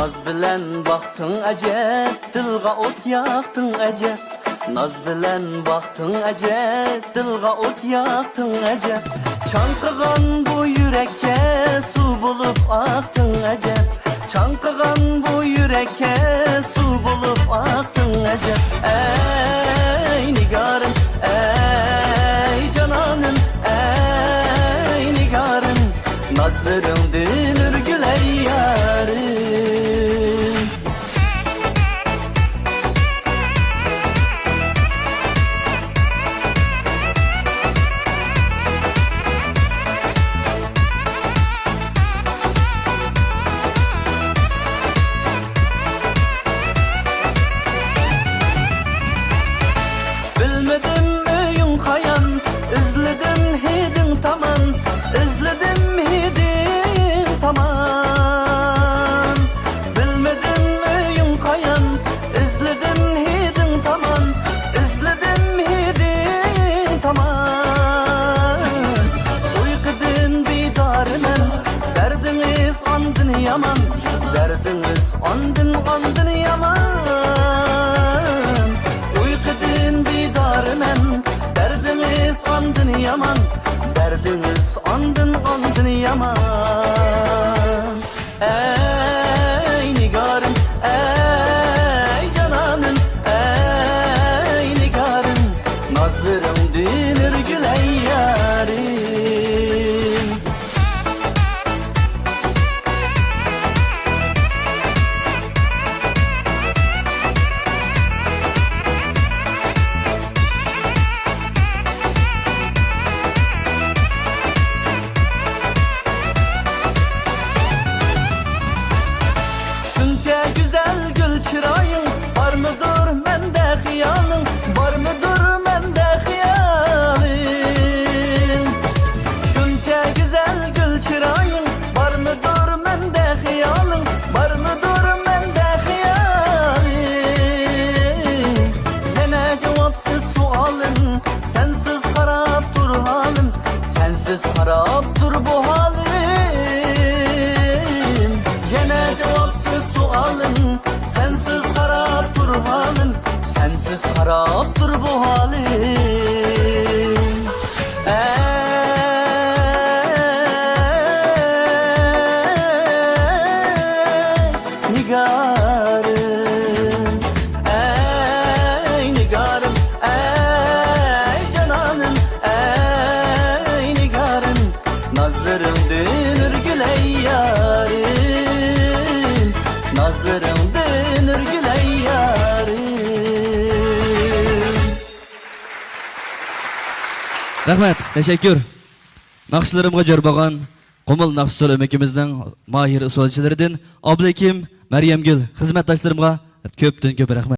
Naz bilen baktın acep, dilga ot yaktın acep. Naz bilen baktın acep, dilga ot yaktın acep. Çankıgan bu yürekke su bulup aktın acep. Çankıgan bu yürekke su bulup aktın acep. Ey nigarım, ey cananım, ey nigarım. Nazlarımdın ürgüler yarım. Bilmedim öyün kayan, izledim hidin taman, izledim hidin taman. Bilmedim öyün kayan, izledim hidin taman, izledim hidin taman. Uykudun bidarmen, derdiniz andın yaman, derdiniz andın yaman. Derdimiz andın yaman, derdimiz andın yaman. Ey nigarım, ey cananım, ey nigarım. Nazlarım dinir güley yarim. Şunca güzel gül çırayın, var mıdır mende hıyalın, var mıdır mende hıyalın? Şunca güzel gül çırayın, var mıdır mende hıyalın, var mıdır mende hıyalın? Yine cevapsız sualın, sensiz haraptır halim, sensiz haraptır bu halim. Yine cevapsız sualın, sensiz haraptır halim, sensiz haraptır bu halim. Ey nigarım, ey nigarım, ey cananım, ey nigarım. Nazlarım dönür güley yarim, nazlarım dönür güley yarim. Rahmet, teşekkür. Nakşılarımga jorbagan Qumul Nakşı ömekimizden mahir usulçilerinden Abdülhakim Meryemgül hizmetdaşlarımga köptün köp rahmet.